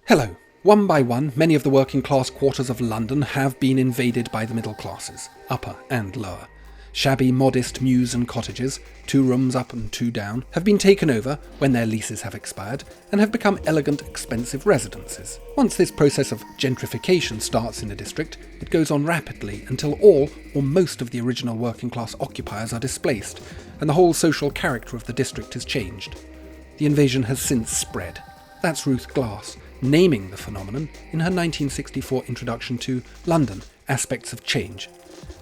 Hello. One by one, many of the working class quarters of London have been invaded by the middle classes, upper and lower. Shabby, modest mews and cottages, 2 rooms up and 2 down, have been taken over when their leases have expired and have become elegant, expensive residences. Once this process of gentrification starts in a district, it goes on rapidly until all or most of the original working class occupiers are displaced, and the whole social character of the district is changed. The invasion has since spread. That's Ruth Glass, naming the phenomenon in her 1964 introduction to London, Aspects of Change.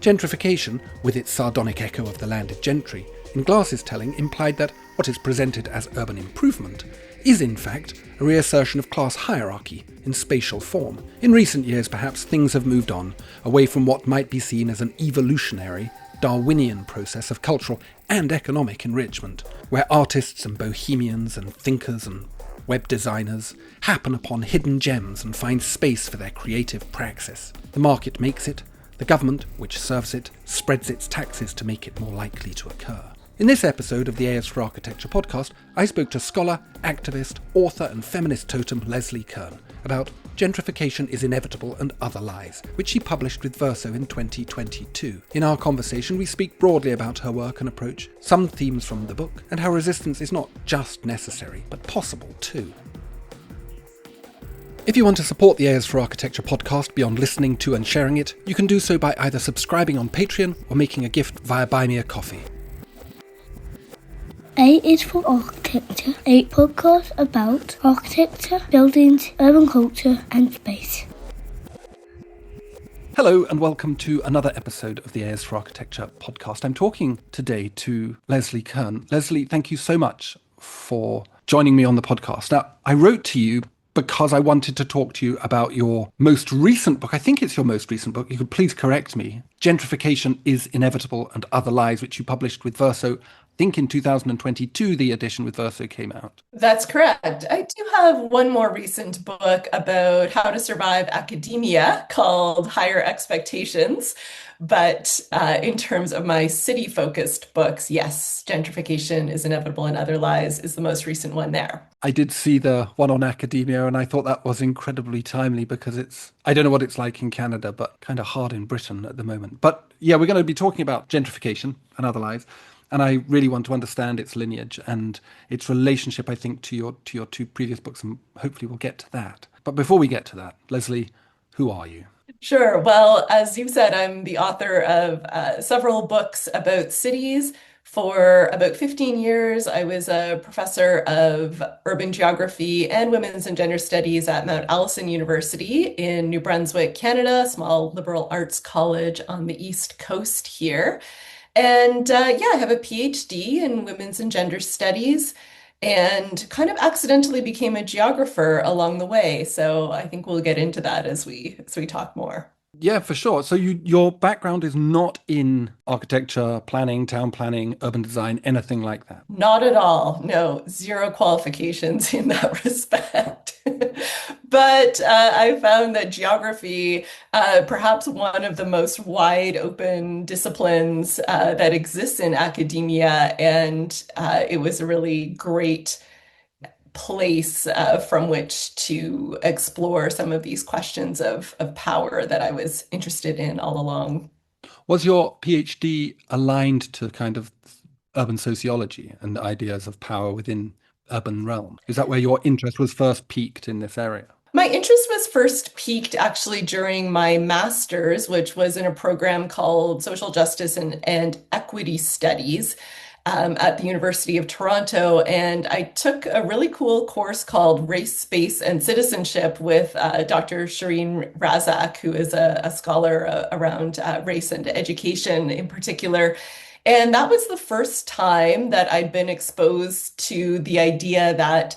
Gentrification, with its sardonic echo of the landed gentry, in Glass's telling implied that what is presented as urban improvement is in fact a reassertion of class hierarchy in spatial form. In recent years, perhaps, things have moved on, away from what might be seen as an evolutionary, Darwinian process of cultural and economic enrichment, where artists and bohemians and thinkers and web designers happen upon hidden gems and find space for their creative praxis. The market makes it, the government, which serves it, spreads its taxes to make it more likely to occur. In this episode of the A is for Architecture podcast, I spoke to scholar, activist, author and feminist totem Leslie Kern about Gentrification is Inevitable and Other Lies, which she published with Verso in 2022. In our conversation, we speak broadly about her work and approach, some themes from the book, and how resistance is not just necessary, but possible too. If you want to support the A is for Architecture podcast beyond listening to and sharing it, you can do so by either subscribing on Patreon or making a gift via Buy Me a Coffee. A is for Architecture, a podcast about architecture, buildings, urban culture and space. Hello and welcome to another episode of the A is for Architecture podcast. I'm talking today to Leslie Kern. Leslie, thank you so much for joining me on the podcast. Now, I wrote to you because I wanted to talk to you about your most recent book. I think it's your most recent book. You could please correct me. Gentrification is Inevitable and Other Lies, which you published with Verso. I think in 2022, the edition with Verso came out. That's correct. I do have one more recent book about how to survive academia called Higher Expectations. But in terms of my city-focused books, yes, Gentrification is Inevitable and Other Lies is the most recent one there. I did see the one on academia, and I thought that was incredibly timely because I don't know what it's like in Canada, but kind of hard in Britain at the moment. But yeah, we're going to be talking about gentrification and other lies. And I really want to understand its lineage and its relationship, I think, to your 2 previous books, and hopefully we'll get to that. But before we get to that, Leslie, who are you? Sure. Well, as you said, I'm the author of several books about cities. For about 15 years, I was a professor of urban geography and women's and gender studies at Mount Allison University in New Brunswick, Canada, a small liberal arts college on the East Coast here. And I have a PhD in women's and gender studies and kind of accidentally became a geographer along the way. So I think we'll get into that as we talk more. Yeah, for sure. So your background is not in architecture, planning, town planning, urban design, anything like that? Not at all. No, 0 qualifications in that respect. But I found that geography, perhaps one of the most wide open disciplines that exists in academia, and it was a really great place from which to explore some of these questions of power that I was interested in all along. Was your PhD aligned to kind of urban sociology and ideas of power within urban realm? Is that where your interest was first piqued in this area? My interest was first piqued actually during my master's, which was in a program called Social Justice and Equity Studies at the University of Toronto. And I took a really cool course called Race, Space, and Citizenship with Dr. Shireen Razak, who is a scholar around race and education in particular. And that was the first time that I'd been exposed to the idea that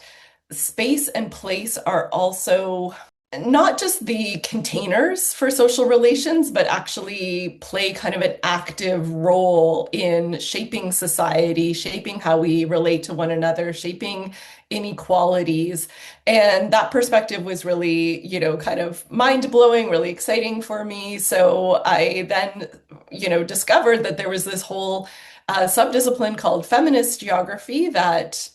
space and place are also not just the containers for social relations, but actually play kind of an active role in shaping society, shaping how we relate to one another, shaping inequalities. And that perspective was really, kind of mind-blowing, really exciting for me. So I then, discovered that there was this whole a subdiscipline called feminist geography that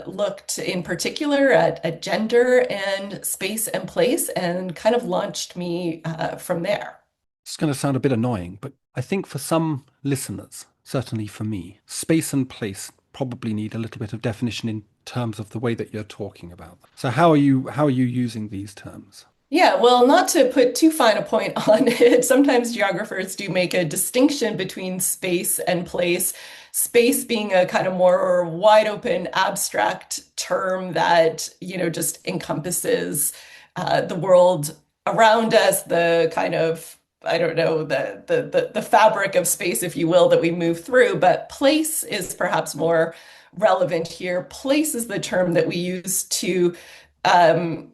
looked in particular at gender and space and place and kind of launched me from there. It's going to sound a bit annoying, but I think for some listeners, certainly for me, space and place probably need a little bit of definition in terms of the way that you're talking about them. So how are you using these terms? Yeah, well, not to put too fine a point on it, sometimes geographers do make a distinction between space and place. Space being a kind of more wide open, abstract term that, just encompasses the world around us, the kind of, I don't know, the fabric of space, if you will, that we move through. But place is perhaps more relevant here. Place is the term that we use to um,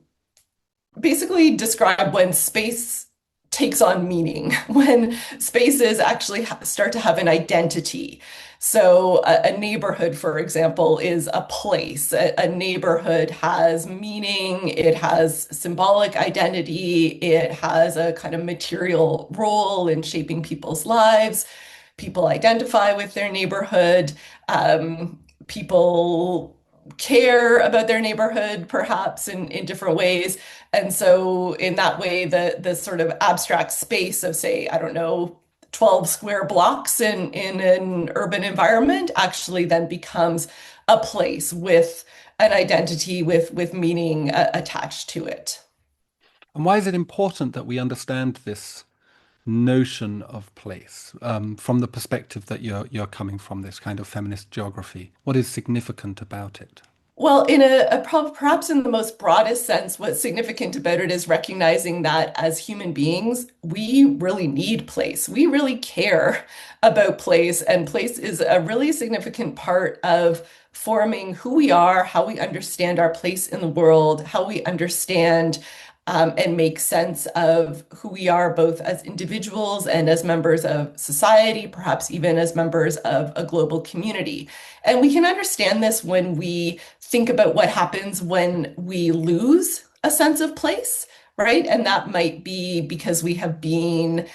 basically describe when space takes on meaning, when spaces actually start to have an identity. So a neighborhood, for example, is a place. A neighborhood has meaning, it has symbolic identity, it has a kind of material role in shaping people's lives. People identify with their neighborhood. People care about their neighborhood, perhaps in different ways. And so in that way, the sort of abstract space of, say, I don't know, 12 square blocks in an urban environment actually then becomes a place with an identity, with meaning attached to it. And why is it important that we understand this notion of place from the perspective that you're coming from, this kind of feminist geography? What is significant about it? Well, in perhaps in the most broadest sense, what's significant about it is recognizing that as human beings, we really need place. We really care about place, and place is a really significant part of forming who we are, how we understand our place in the world, how we understand and make sense of who we are, both as individuals and as members of society, perhaps even as members of a global community. And we can understand this when we think about what happens when we lose a sense of place, right? And that might be because we have been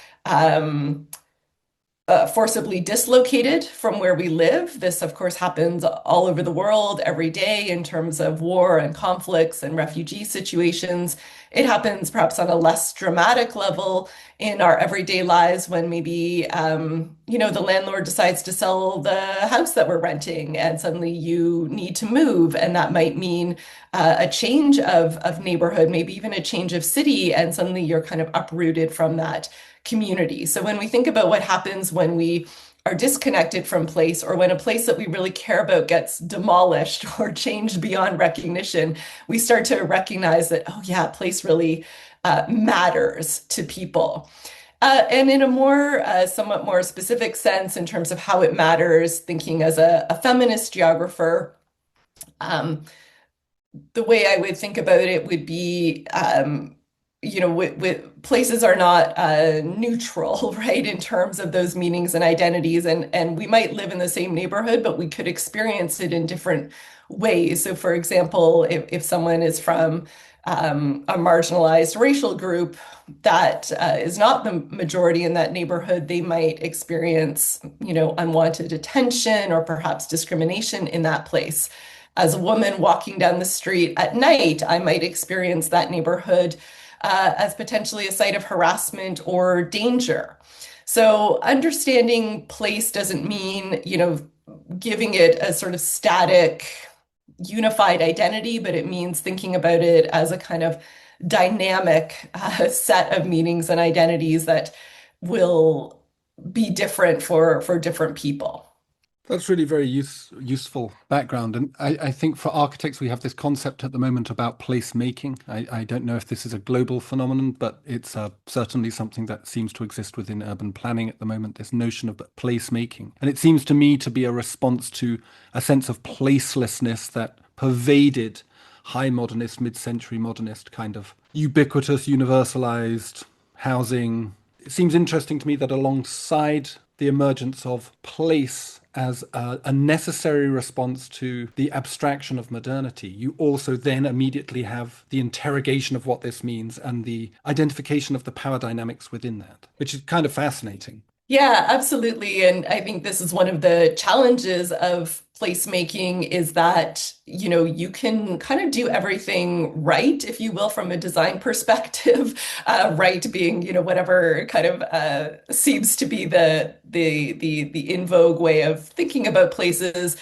forcibly dislocated from where we live. This, of course, happens all over the world every day in terms of war and conflicts and refugee situations. It happens perhaps on a less dramatic level in our everyday lives when maybe, the landlord decides to sell the house that we're renting and suddenly you need to move. And that might mean a change of neighborhood, maybe even a change of city, and suddenly you're kind of uprooted from that community. So when we think about what happens when we are disconnected from place, or when a place that we really care about gets demolished or changed beyond recognition, we start to recognize that, oh yeah, place really matters to people. And in a somewhat more specific sense, in terms of how it matters, thinking as a feminist geographer, the way I would think about it would be, with places are not neutral, right, in terms of those meanings and identities. And we might live in the same neighborhood, but we could experience it in different ways. So, for example, if someone is from a marginalized racial group that is not the majority in that neighborhood, they might experience, unwanted attention or perhaps discrimination in that place. As a woman walking down the street at night, I might experience that neighborhood as potentially a site of harassment or danger. So understanding place doesn't mean, giving it a sort of static, unified identity, but it means thinking about it as a kind of dynamic set of meanings and identities that will be different for different people. That's really very useful background. And I think for architects, we have this concept at the moment about placemaking. I don't know if this is a global phenomenon, but it's certainly something that seems to exist within urban planning at the moment, this notion of placemaking. And it seems to me to be a response to a sense of placelessness that pervaded high modernist, mid-century modernist kind of ubiquitous, universalized housing. It seems interesting to me that alongside the emergence of place as a necessary response to the abstraction of modernity, you also then immediately have the interrogation of what this means and the identification of the power dynamics within that, which is kind of fascinating. Yeah, absolutely. And I think this is one of the challenges of placemaking is that, you can kind of do everything right, if you will, from a design perspective. Right being, whatever kind of seems to be the in vogue way of thinking about places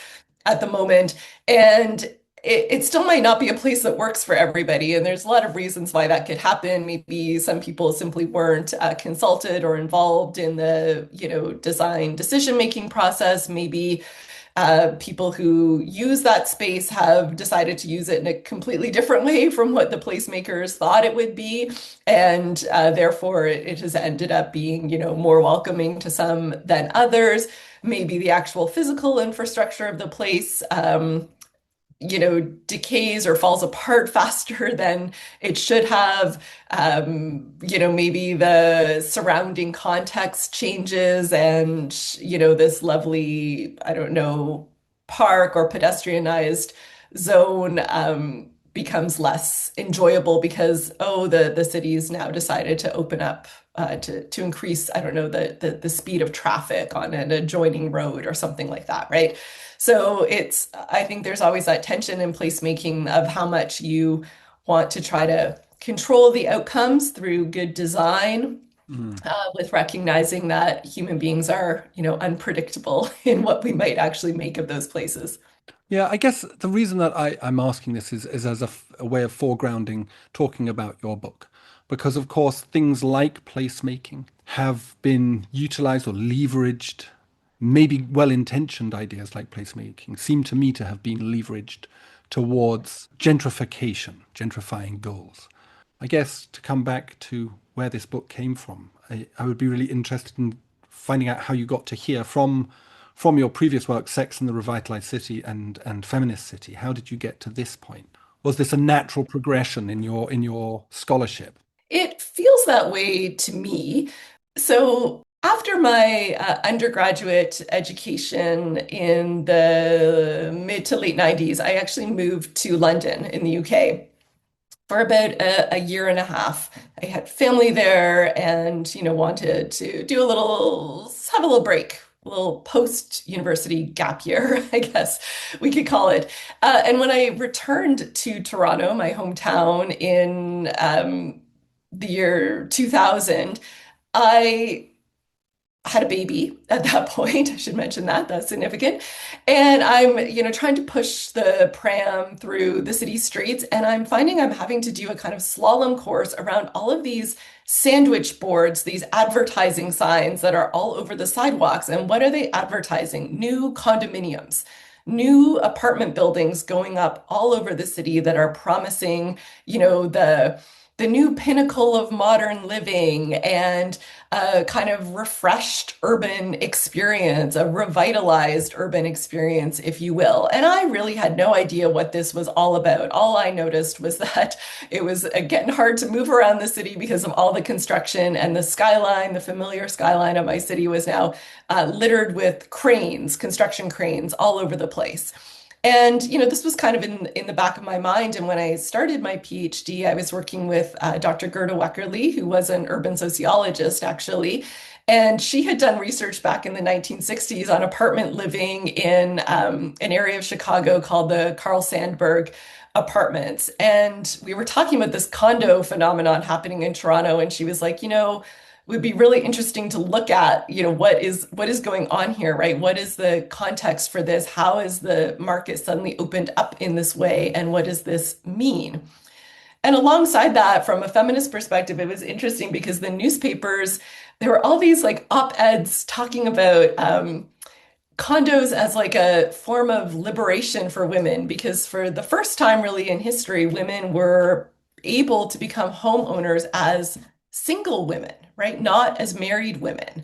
at the moment. And it still might not be a place that works for everybody. And there's a lot of reasons why that could happen. Maybe some people simply weren't consulted or involved in the, design decision-making process. Maybe people who use that space have decided to use it in a completely different way from what the placemakers thought it would be. And therefore, it has ended up being, more welcoming to some than others. Maybe the actual physical infrastructure of the place decays or falls apart faster than it should have. Maybe the surrounding context changes and, this lovely, I don't know, park or pedestrianized zone becomes less enjoyable because, oh, the city's now decided to open up to increase, I don't know, the speed of traffic on an adjoining road or something like that, right? So I think there's always that tension in placemaking of how much you want to try to control the outcomes through good design, Mm. with recognizing that human beings are, unpredictable in what we might actually make of those places. Yeah, I guess the reason that I'm asking this is as a way of foregrounding talking about your book. Because, of course, things like placemaking have been utilized or leveraged. Maybe well-intentioned ideas like placemaking seem to me to have been leveraged towards gentrification, gentrifying goals. I guess to come back to where this book came from, I would be really interested in finding out how you got to here from your previous work, Sex and the Revitalized City and Feminist City. How did you get to this point? Was this a natural progression in your scholarship? It feels that way to me. So, after my undergraduate education in the mid to late 90s, I actually moved to London in the UK for about a year and a half. I had family there and, wanted to have a little break, a little post-university gap year, I guess we could call it. And when I returned to Toronto, my hometown, in the year 2000, I had a baby at that point. I should mention that. That's significant. And I'm, trying to push the pram through the city streets, and I'm finding I'm having to do a kind of slalom course around all of these sandwich boards, these advertising signs that are all over the sidewalks. And what are they advertising? New condominiums. New apartment buildings going up all over the city that are promising, the new pinnacle of modern living and a kind of refreshed urban experience, a revitalized urban experience, if you will. And I really had no idea what this was all about. All I noticed was that it was getting hard to move around the city because of all the construction, and the skyline, the familiar skyline of my city, was now littered with cranes, construction cranes all over the place. And this was kind of in the back of my mind. And when I started my PhD, I was working with Dr. Gerda Weckerle, who was an urban sociologist, actually. And she had done research back in the 1960s on apartment living in an area of Chicago called the Carl Sandburg apartments. And we were talking about this condo phenomenon happening in Toronto. And she was like, would be really interesting to look at, what is going on here, right? What is the context for this? How is the market suddenly opened up in this way? And what does this mean? And alongside that, from a feminist perspective, it was interesting because the newspapers, there were all these like op-eds talking about condos as like a form of liberation for women, because for the first time really in history, women were able to become homeowners as single women, right? Not as married women.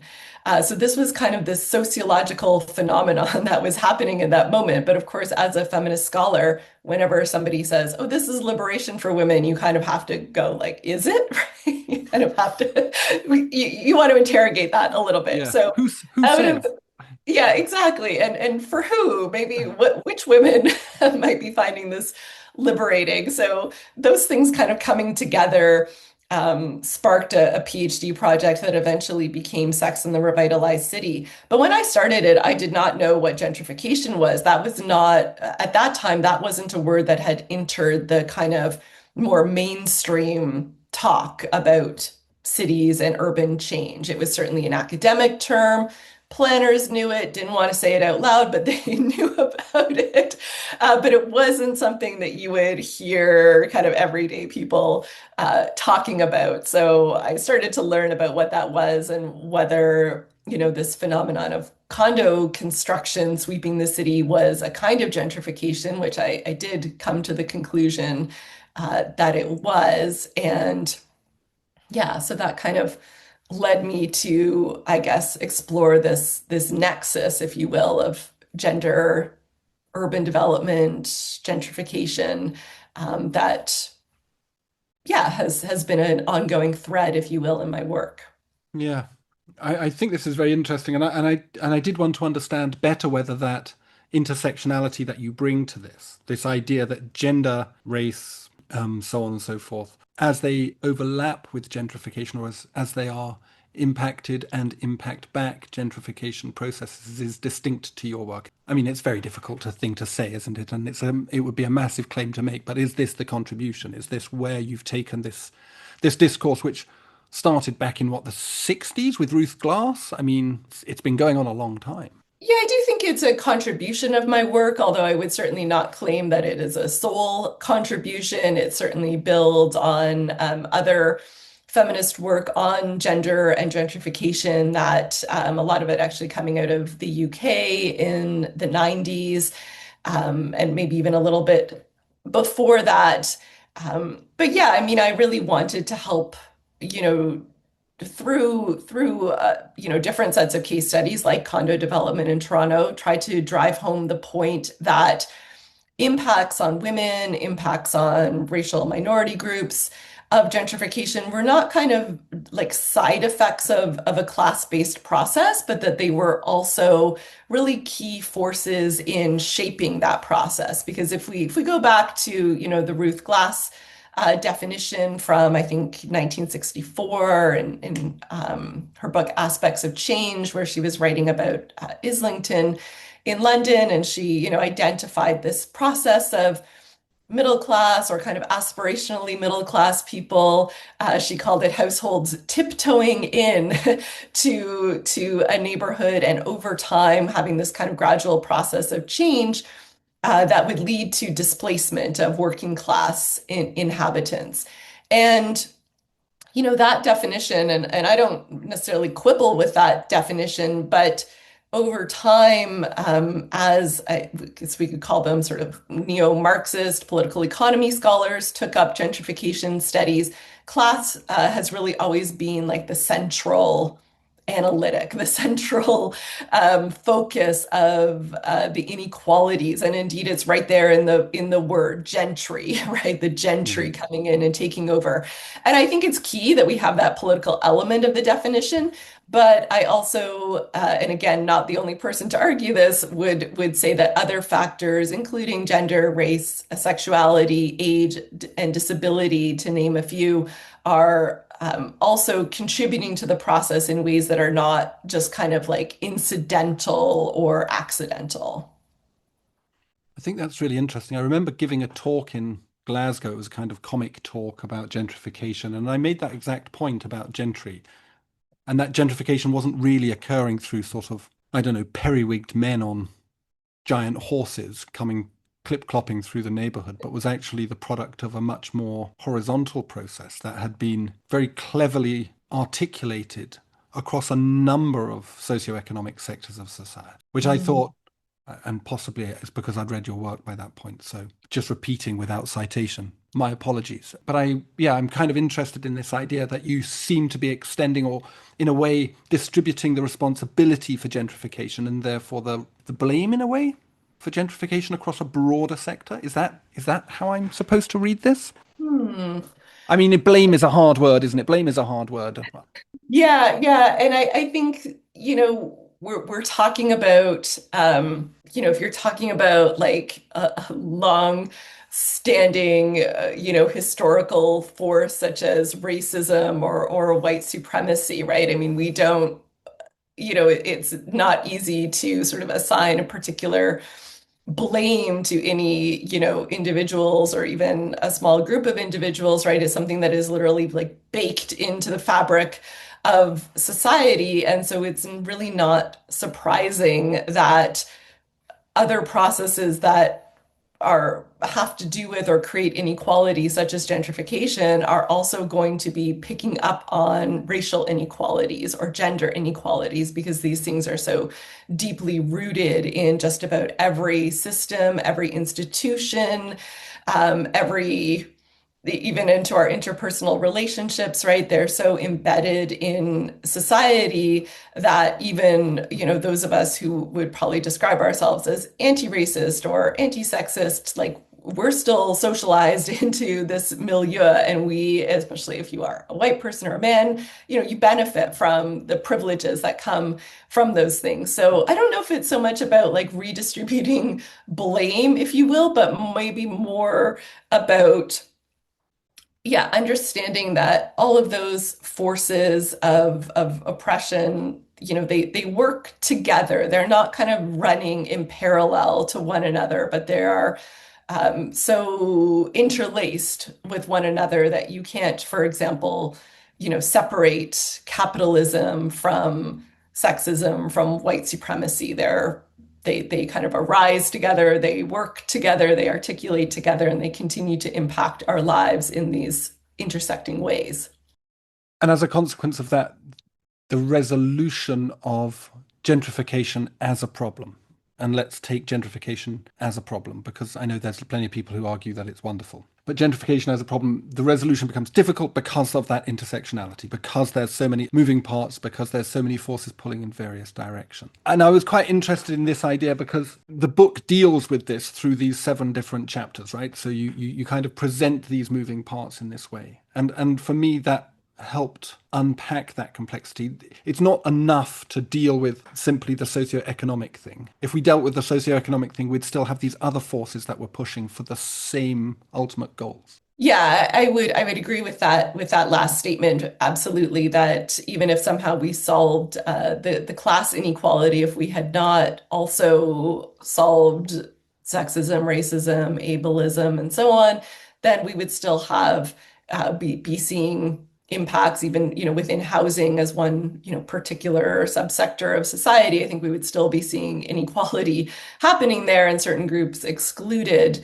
So this was kind of this sociological phenomenon that was happening in that moment. But of course, as a feminist scholar, whenever somebody says, "Oh, this is liberation for women," you kind of have to go like, "Is it?" Right? You kind of have to, you want to interrogate that a little bit. Yeah. So Who out says? of, yeah, exactly. And for who? Maybe which women might be finding this liberating. So those things kind of coming together sparked a PhD project that eventually became Sex and the Revitalized City. But when I started it, I did not know what gentrification was. That was not, at that time, that wasn't a word that had entered the kind of more mainstream talk about cities and urban change. It was certainly an academic term. Planners knew it, didn't want to say it out loud, but they knew about it. But it wasn't something that you would hear kind of everyday people talking about. So I started to learn about what that was and whether, this phenomenon of condo construction sweeping the city was a kind of gentrification, which I did come to the conclusion that it was. And yeah, so that kind of led me to, I guess, explore this nexus, if you will, of gender, urban development, gentrification, that yeah, has been an ongoing thread, if you will, in my work. Yeah, I think this is very interesting, and I did want to understand better whether that intersectionality that you bring to this idea that gender, race, so on and so forth, as they overlap with gentrification, or as they are impacted and impact back gentrification processes, is distinct to your work. I mean, it's very difficult a thing to say, isn't it? And it would be a massive claim to make. But is this the contribution? Is this where you've taken this discourse, which started back in the 60s with Ruth Glass? I mean, it's been going on a long time. Yeah, I do think it's a contribution of my work, although I would certainly not claim that it is a sole contribution. It certainly builds on other feminist work on gender and gentrification that a lot of it actually coming out of the UK in the 90s, and maybe even a little bit before that. But yeah, I mean, I really wanted to help, you know, through different sets of case studies like condo development in Toronto, try to drive home the point that impacts on women, impacts on racial minority groups of gentrification were not kind of like side effects of a class-based process, but that they were also really key forces in shaping that process. Because if we go back to, the Ruth Glass definition from, I think, 1964 in her book Aspects of Change, where she was writing about Islington in London, and she, identified this process of middle class or kind of aspirationally middle class people. She called it households tiptoeing in to a neighborhood, and over time having this kind of gradual process of change that would lead to displacement of working class inhabitants. And that definition, and I don't necessarily quibble with that definition, but over time, as I guess we could call them sort of neo-Marxist political economy scholars took up gentrification studies, class has really always been like the central analytic, the central focus of the inequalities. And indeed, it's right there in the word gentry, right? The gentry coming in and taking over. And I think it's key that we have that political element of the definition. But I also, and again, not the only person to argue this, would say that other factors, including gender, race, sexuality, age, and disability, to name a few, are also contributing to the process in ways that are not just kind of like incidental or accidental. I think that's really interesting. I remember giving a talk in Glasgow. It was a kind of comic talk about gentrification, and I made that exact point about gentry, and that gentrification wasn't really occurring through sort of, I don't know, periwigged men on giant horses coming clip-clopping through the neighborhood, but was actually the product of a much more horizontal process that had been very cleverly articulated across a number of socioeconomic sectors of society, which I thought, and possibly it's because I'd read your work by that point, so just repeating without citation, my apologies. But I'm kind of interested in this idea that you seem to be extending, or in a way distributing, the responsibility for gentrification, and therefore the blame in a way for gentrification across a broader sector. Is that how I'm supposed to read this? I mean, blame is a hard word, isn't it? Blame is a hard word. Yeah, yeah. And I think, we're talking about, if you're talking about like a long standing, historical force such as racism or white supremacy, right? I mean, we don't, it's not easy to sort of assign a particular blame to any, individuals or even a small group of individuals, right, is something that is literally like baked into the fabric of society. And so it's really not surprising that other processes that are have to do with or create inequality, such as gentrification, are also going to be picking up on racial inequalities or gender inequalities because these things are so deeply rooted in just about every system, every institution, every even into our interpersonal relationships, right? They're so embedded in society that even, those of us who would probably describe ourselves as anti-racist or anti-sexist, like we're still socialized into this milieu. And we, especially if you are a white person or a man, you benefit from the privileges that come from those things. So I don't know if it's so much about like redistributing blame, if you will, but maybe more about understanding that all of those forces of oppression, they work together. They're not kind of running in parallel to one another, but they are so interlaced with one another that you can't, for example, separate capitalism from sexism, from white supremacy. They kind of arise together, they work together, they articulate together, and they continue to impact our lives in these intersecting ways. And as a consequence of that, the resolution of gentrification as a problem. And let's take gentrification as a problem, because I know there's plenty of people who argue that it's wonderful. But gentrification as a problem, the resolution becomes difficult because of that intersectionality, because there's so many moving parts, because there's so many forces pulling in various directions. And I was quite interested in this idea because the book deals with this through these 7 different chapters, right? So you kind of present these moving parts in this way. And for me, that helped unpack that complexity. It's not enough to deal with simply the socioeconomic thing. If we dealt with the socioeconomic thing, we'd still have these other forces that were pushing for the same ultimate goals. Yeah, I would agree with that last statement. Absolutely, that even if somehow we solved the class inequality, if we had not also solved sexism, racism, ableism, and so on, then we would still have be seeing impacts even within housing as one particular subsector of society. I think we would still be seeing inequality happening there and certain groups excluded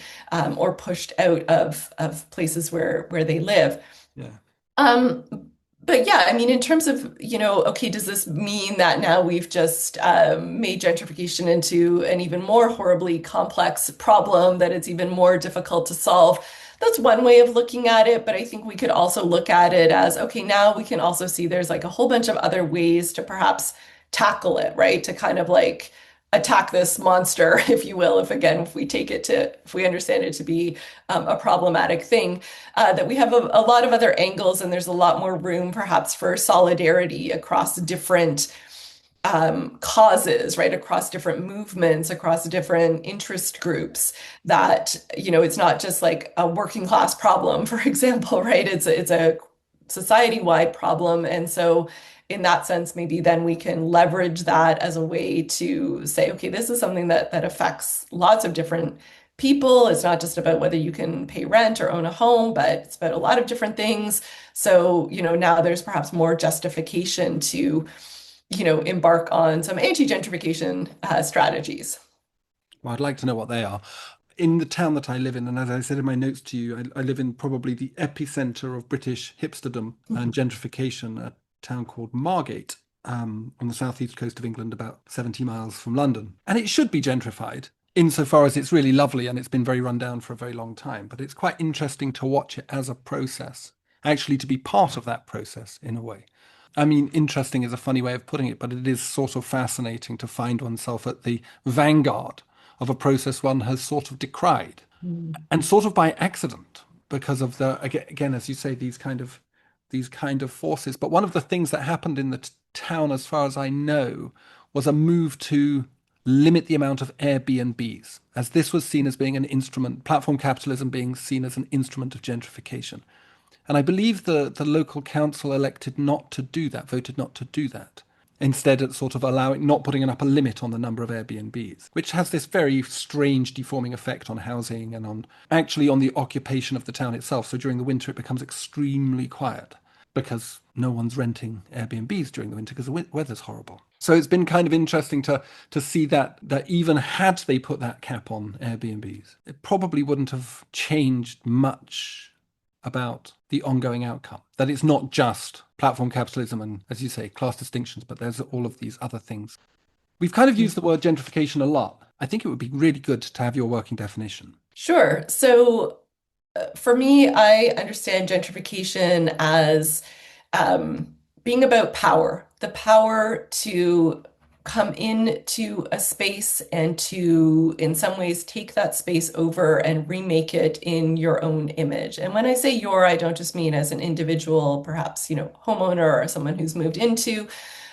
or pushed out of places where they live. Yeah. But yeah, I mean, in terms of, okay, does this mean that now we've just made gentrification into an even more horribly complex problem that it's even more difficult to solve? That's one way of looking at it, but I think we could also look at it as, okay, now we can also see there's like a whole bunch of other ways to perhaps tackle it, right? To kind of like attack this monster, if you will, if we understand it to be a problematic thing, that we have a lot of other angles and there's a lot more room perhaps for solidarity across different causes, right, across different movements, across different interest groups, that, it's not just like a working class problem, for example, right? It's a society-wide problem. And so in that sense, maybe then we can leverage that as a way to say, okay, this is something that affects lots of different people. It's not just about whether you can pay rent or own a home, but it's about a lot of different things. So, now there's perhaps more justification to embark on some anti-gentrification strategies. Well, I'd like to know what they are. In the town that I live in, and as I said in my notes to you, I live in probably the epicenter of British hipsterdom and gentrification, a town called Margate, on the southeast coast of England, about 70 miles from London. And it should be gentrified insofar as it's really lovely and it's been very run down for a very long time. But it's quite interesting to watch it as a process, actually to be part of that process in a way. I mean, interesting is a funny way of putting it, but it is sort of fascinating to find oneself at the vanguard of a process one has sort of decried, and sort of by accident, because of again, as you say, these kind of forces. But one of the things that happened in the town, as far as I know, was a move to limit the amount of Airbnbs, as this was seen as being an instrument, platform capitalism being seen as an instrument of gentrification. And I believe the local council elected not to do that, voted not to do that. Instead, it's sort of allowing, not putting up a limit on the number of Airbnbs, which has this very strange deforming effect on housing and on the occupation of the town itself. So during the winter, it becomes extremely quiet because no one's renting Airbnbs during the winter because the weather's horrible. So it's been kind of interesting to see that even had they put that cap on Airbnbs, it probably wouldn't have changed much about the ongoing outcome. That it's not just platform capitalism and, as you say, class distinctions, but there's all of these other things. We've kind of used the word gentrification a lot. I think it would be really good to have your working definition. Sure. So for me, I understand gentrification as being about power, the power to come into a space and to, in some ways, take that space over and remake it in your own image. And when I say your, I don't just mean as an individual, perhaps, homeowner or someone who's moved into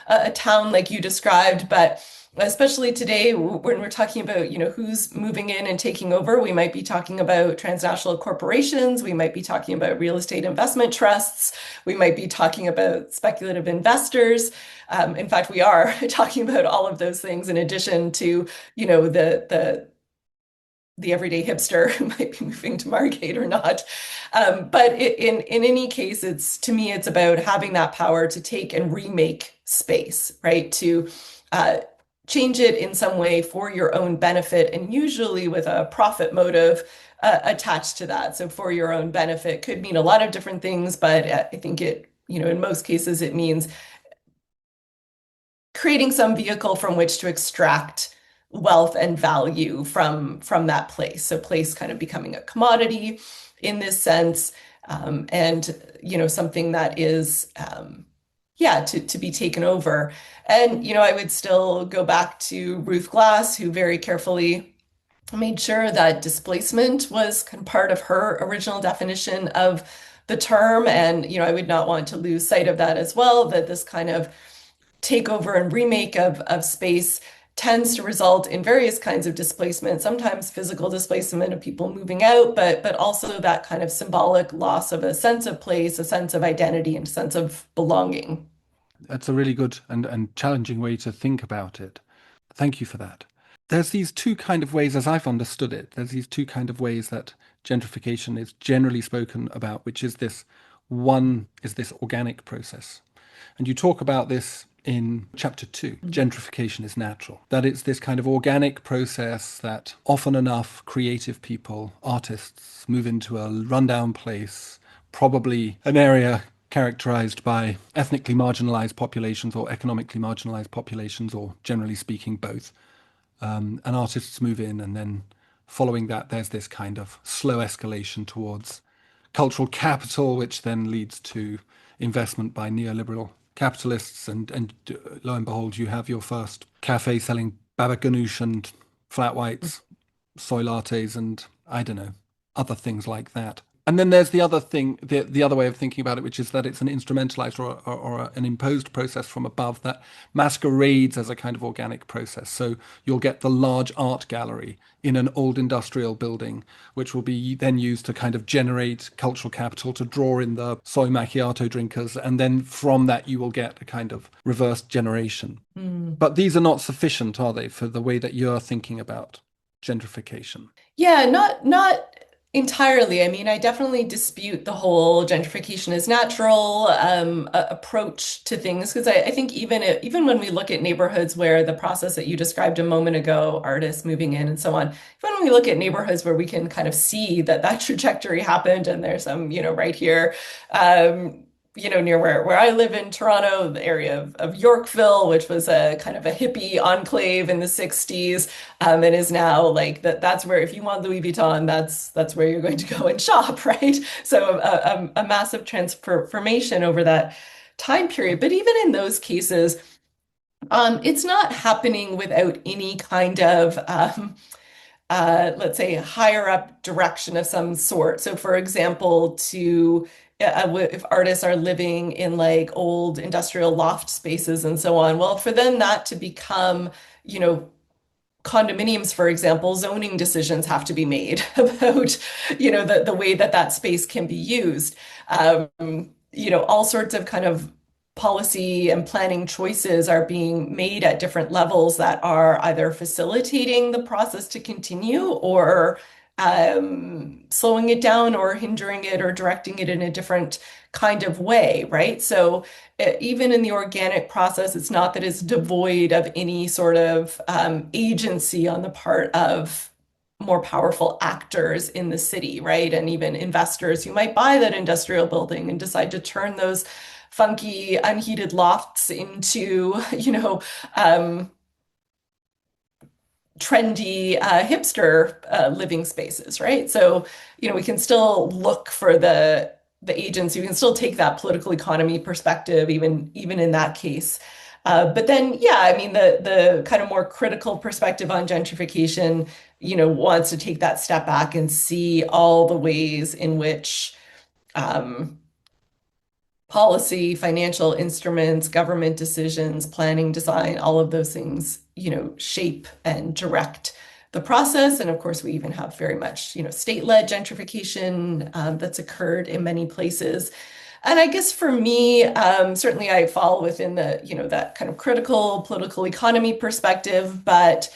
a town like you described, but especially today when we're talking about, who's moving in and taking over, we might be talking about transnational corporations, we might be talking about real estate investment trusts, we might be talking about speculative investors. In fact, we are talking about all of those things in addition to, the everyday hipster who might be moving to Margate or not. But in any case, to me, it's about having that power to take and remake space, right? To change it in some way for your own benefit, and usually with a profit motive attached to that. So for your own benefit could mean a lot of different things, but I think in most cases, it means creating some vehicle from which to extract wealth and value from that place. So place kind of becoming a commodity in this sense, and something that is to be taken over. And I would still go back to Ruth Glass, who very carefully made sure that displacement was kind of part of her original definition of the term. And I would not want to lose sight of that as well, that this kind of takeover and remake of space tends to result in various kinds of displacement, sometimes physical displacement of people moving out, but also that kind of symbolic loss of a sense of place, a sense of identity, and a sense of belonging. That's a really good and challenging way to think about it. Thank you for that. There's these two kind of ways, as I've understood it, there's these two kind of ways that gentrification is generally spoken about, which is this one is this organic process. And you talk about this in chapter 2, gentrification is natural. That it's this kind of organic process that often enough creative people, artists, move into a rundown place, probably an area characterized by ethnically marginalized populations or economically marginalized populations, or generally speaking, both. And artists move in, and then following that, there's this kind of slow escalation towards cultural capital, which then leads to investment by neoliberal capitalists, and lo and behold, you have your first cafe selling baba ganoush and flat whites, soy lattes, and I don't know, other things like that. And then there's the other thing, the other way of thinking about it, which is that it's an instrumentalized or an imposed process from above that masquerades as a kind of organic process. So you'll get the large art gallery in an old industrial building, which will be then used to kind of generate cultural capital to draw in the soy macchiato drinkers. And then from that, you will get a kind of reverse generation. But these are not sufficient, are they, for the way that you're thinking about gentrification? Yeah, not entirely. I mean, I definitely dispute the whole gentrification is natural approach to things, because I think even when we look at neighborhoods where the process that you described a moment ago, artists moving in and so on, even when we look at neighborhoods where we can kind of see that trajectory happened, and there's some, right here, near where I live in Toronto, the area of Yorkville, which was a kind of a hippie enclave in the 60s, and is now like that's where, if you want Louis Vuitton, that's where you're going to go and shop, right? So a massive transformation over that time period. But even in those cases, it's not happening without any kind of let's say higher up direction of some sort. So for example, to if artists are living in like old industrial loft spaces and so on, well, for then that to become, you know, condominiums, for example, zoning decisions have to be made about, you know, the way that that space can be used. You know, all sorts of kind of policy and planning choices are being made at different levels that are either facilitating the process to continue or slowing it down or hindering it or directing it in a different kind of way, right? So even in the organic process, it's not that it's devoid of any sort of agency on the part of more powerful actors in the city, right? And even investors who might buy that industrial building and decide to turn those funky, unheated lofts into, you know, trendy hipster living spaces, right? So, you know, we can still look for the agency. We can still take that political economy perspective, even in that case. But then, yeah, I mean, the kind of more critical perspective on gentrification, you know, wants to take that step back and see all the ways in which um, policy, financial instruments, government decisions, planning, design, all of those things, you know, shape and direct the process. And of course, we even have very much, you know, state-led gentrification that's occurred in many places. And I guess for me, certainly I fall within the, you know, that kind of critical political economy perspective. But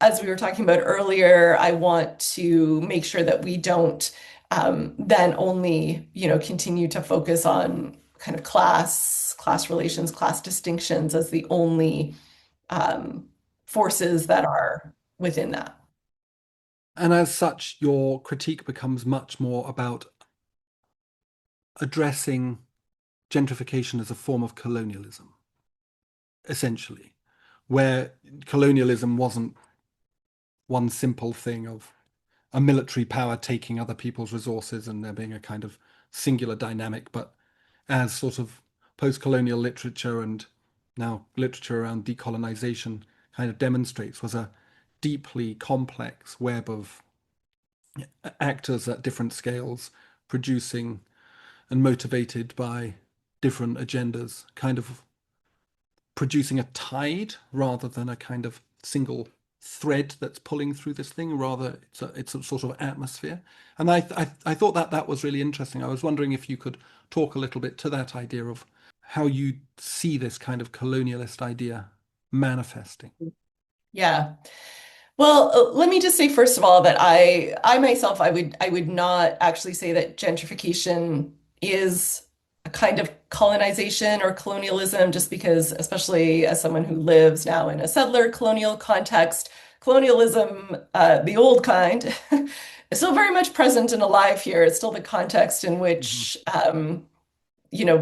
as we were talking about earlier, I want to make sure that we don't then only, you know, continue to focus on kind of class relations, class distinctions as the only forces that are within that. And as such, your critique becomes much more about addressing gentrification as a form of colonialism, essentially, where colonialism wasn't one simple thing of a military power taking other people's resources and there being a kind of singular dynamic, but as sort of post-colonial literature and now literature around decolonization kind of demonstrates, was a deeply complex web of actors at different scales producing and motivated by different agendas, kind of producing a tide rather than a kind of single thread that's pulling through this thing. Rather, it's a sort of atmosphere. And I thought that that was really interesting. I was wondering if you could talk a little bit to that idea of how you see this kind of colonialist idea manifesting. Yeah. Well, let me just say first of all that I myself, I would not actually say that gentrification is a kind of colonization or colonialism, just because, especially as someone who lives now in a settler colonial context, colonialism, the old kind, is still very much present and alive here. It's still the context in Mhm. which you know,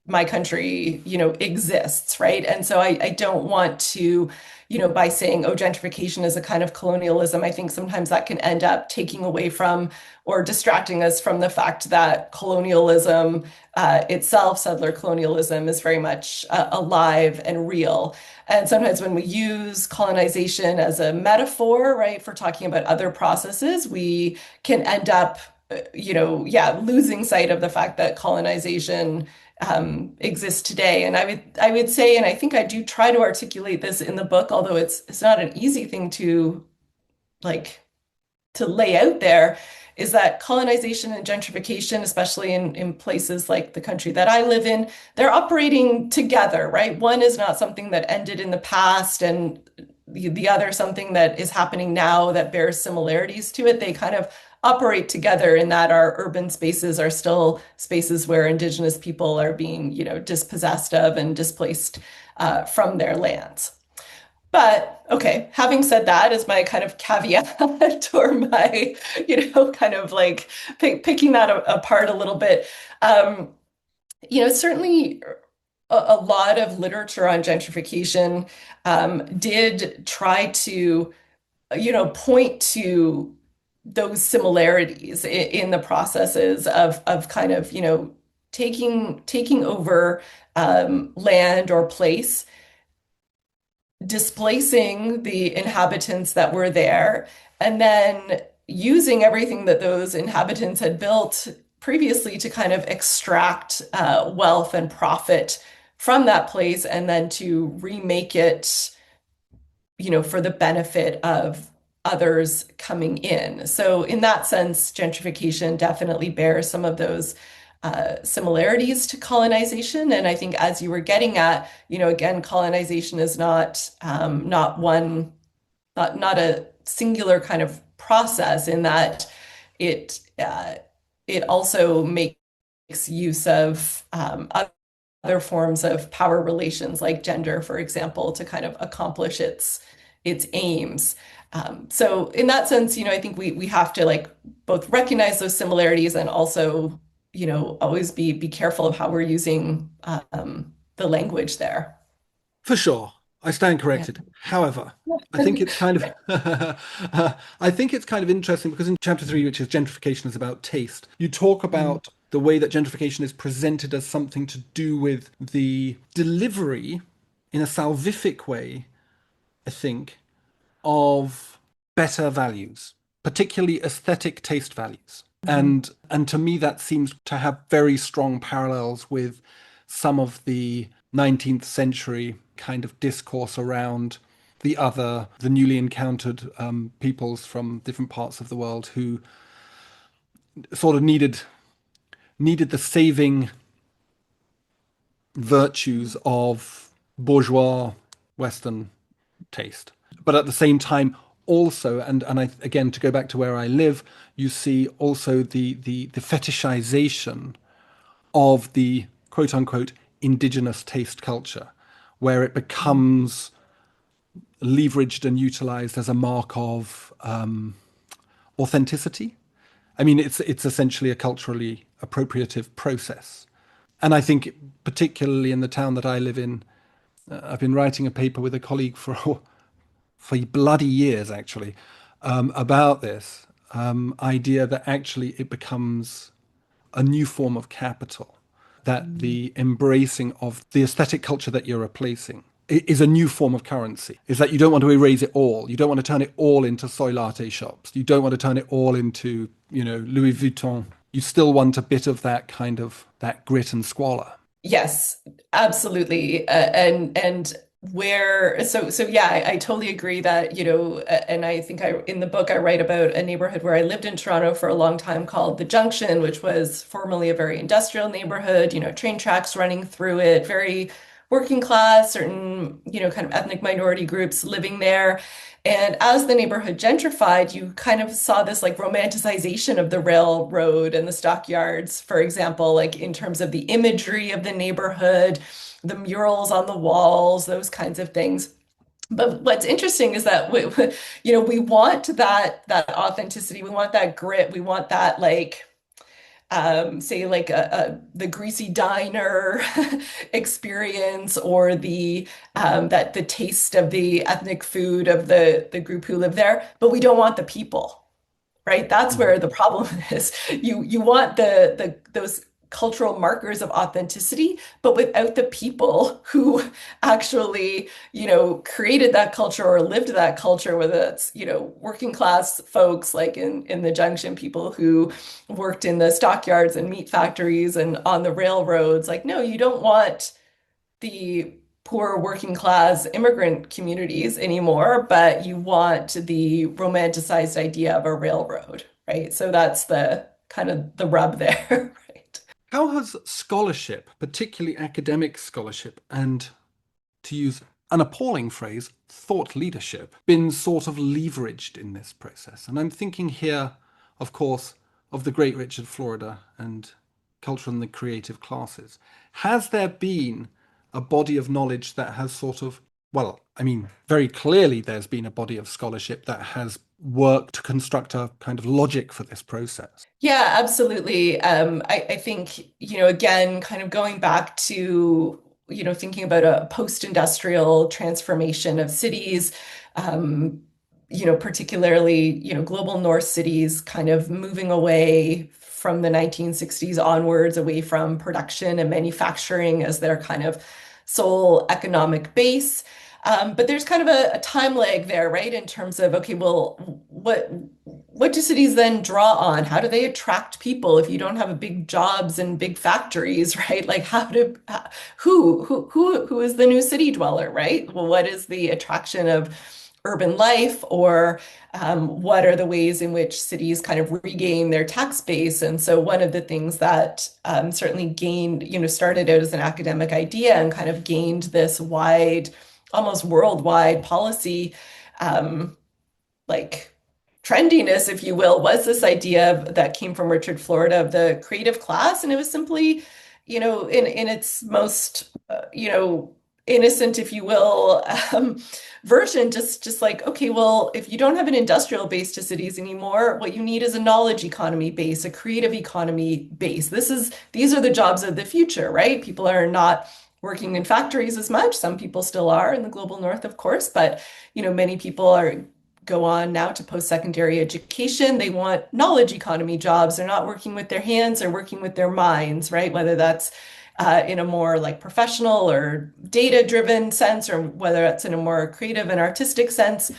my country, you know, exists, right? And so I don't want to, you know, by saying, oh, gentrification is a kind of colonialism, I think sometimes that can end up taking away from or distracting us from the fact that colonialism itself, settler colonialism, is very much alive and real. And sometimes when we use colonization as a metaphor, right, for talking about other processes, we can end up you know, yeah, losing sight of the fact that colonization exists today. And I would say, and I think I do try to articulate this in the book, although it's not an easy thing to like to lay out there, is that colonization and gentrification, especially in places like the country that I live in, they're operating together, right? One is not something that ended in the past and the other something that is happening now that bears similarities to it. They kind of operate together in that our urban spaces are still spaces where Indigenous people are being, you know, dispossessed of and displaced from their lands. But okay, having said that is my kind of caveat or my, you know, kind of like picking that apart a little bit. Um, you know, certainly a lot of literature on gentrification did try to, you know, point to those similarities in the processes of kind of, you know, taking over land or place, displacing the inhabitants that were there, and then using everything that those inhabitants had built previously to kind of extract wealth and profit from that place and then to remake it, for the benefit of others coming in. So in that sense, gentrification definitely bears some of those similarities to colonization. And I think as you were getting at, again, colonization is not one, not a singular kind of process in that it also makes use of other forms of power relations like gender, for example, to kind of accomplish its aims. So in that sense, I think we have to like both recognize those similarities and also, always be careful of how we're using the language there. For sure. I stand corrected. However, I think it's kind of I think it's kind of interesting because in chapter 3, which is gentrification is about taste, you talk about the way that gentrification is presented as something to do with the delivery in a salvific way, I think, of better values, particularly aesthetic taste values. And to me that seems to have very strong parallels with some of the 19th century kind of discourse around the newly encountered peoples from different parts of the world who sort of needed the saving virtues of bourgeois Western taste. But at the same time, also, and I, again, to go back to where I live, you see also the fetishization of the quote unquote indigenous taste culture, where it becomes leveraged and utilized as a mark of authenticity. I mean, it's essentially a culturally appropriative process. And I think particularly in the town that I live in, I've been writing a paper with a colleague for bloody years, actually, about this idea that actually it becomes a new form of capital, that the embracing of the aesthetic culture that you're replacing is a new form of currency, is that you don't want to erase it all. You don't want to turn it all into soy latte shops. You don't want to turn it all into, Louis Vuitton. You still want a bit of that kind of that grit and squalor. Yes, absolutely. And where so yeah, I totally agree that, and I think in the book I write about a neighborhood where I lived in Toronto for a long time called the Junction, which was formerly a very industrial neighborhood, train tracks running through it, very working class, certain, kind of ethnic minority groups living there. And as the neighborhood gentrified, you kind of saw this like romanticization of the railroad and the stockyards, for example, like in terms of the imagery of the neighborhood, the murals on the walls, those kinds of things. But what's interesting is that we want that authenticity, we want that grit, we want that like say like the greasy diner experience or the taste of the ethnic food of the group who live there, but we don't want the people, right? That's where the problem is. You want those cultural markers of authenticity, but without the people who actually, created that culture or lived that culture, whether that's, working class folks like in the Junction, people who worked in the stockyards and meat factories and on the railroads. Like, no, you don't want the poor working class immigrant communities anymore, but you want the romanticized idea of a railroad, right? So that's the kind of the rub there. How has scholarship, particularly academic scholarship, and to use an appalling phrase, thought leadership, been sort of leveraged in this process? And I'm thinking here, of course, of the great Richard Florida and culture and the creative classes. Has there been a body of knowledge that has sort of, well, I mean, very clearly there's been a body of scholarship that has worked to construct a kind of logic for this process? Yeah, absolutely. I think, again, kind of going back to, thinking about a post-industrial transformation of cities, particularly, global north cities kind of moving away from the 1960s onwards, away from production and manufacturing as their kind of sole economic base. But there's kind of a time lag there, right? In terms of, okay, well, what do cities then draw on? How do they attract people if you don't have a big jobs and big factories, right? Like who is the new city dweller, right? Well, what is the attraction of urban life, or what are the ways in which cities kind of regain their tax base? And so one of the things that certainly gained, started out as an academic idea and kind of gained this wide, almost worldwide policy, like trendiness, if you will, was this idea that came from Richard Florida of the creative class. And it was simply, in its most, innocent, if you will, version, just like, okay, well, if you don't have an industrial base to cities anymore, what you need is a knowledge economy base, a creative economy base. These are the jobs of the future, right? People are not working in factories as much. Some people still are in the global north, of course, but many people go on now to post-secondary education. They want knowledge economy jobs. They're not working with their hands, they're working with their minds, right? Whether that's in a more like professional or data-driven sense, or whether that's in a more creative and artistic sense.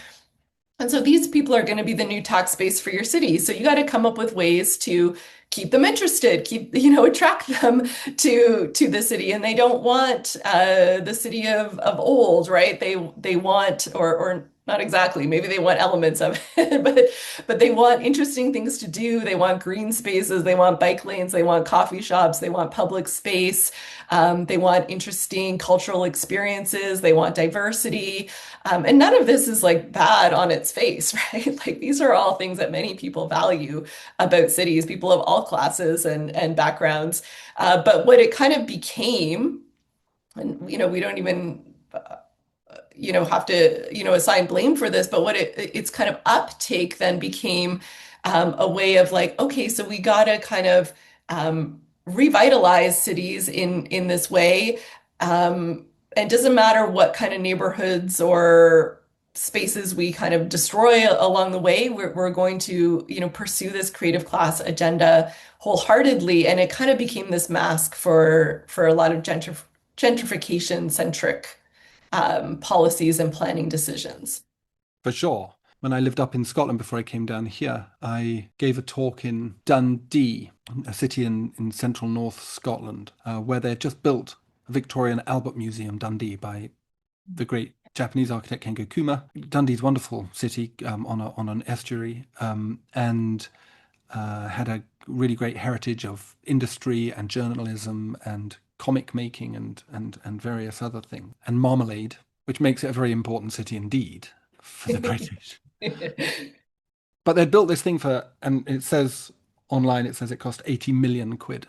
And so these people are going to be the new tax base for your city. So you got to come up with ways to keep them interested, attract them to the city. And they don't want the city of old, right? They want, or not exactly, maybe they want elements of it, but they want interesting things to do. They want green spaces, they want bike lanes, they want coffee shops, they want public space, they want interesting cultural experiences, they want diversity. And none of this is like bad on its face, right? Like these are all things that many people value about cities, people of all classes and backgrounds. But what it kind of became, and we don't even have to assign blame for this, but what its kind of uptake then became a way of like, okay, so we got to kind of revitalize cities in this way. And doesn't matter what kind of neighborhoods or spaces we kind of destroy along the way, we're going to pursue this creative class agenda wholeheartedly. And it kind of became this mask for a lot of gentrification centric policies and planning decisions. For sure. When I lived up in Scotland before I came down here, I gave a talk in Dundee, a city in central North Scotland, where they had just built a Victorian Albert Museum, Dundee, by the great Japanese architect Kengo Kuma. Dundee's a wonderful city on an estuary, and had a really great heritage of industry and journalism and comic making and various other things, and marmalade, which makes it a very important city indeed for the British. But they'd built this thing and it says online, it says it cost 80 million quid.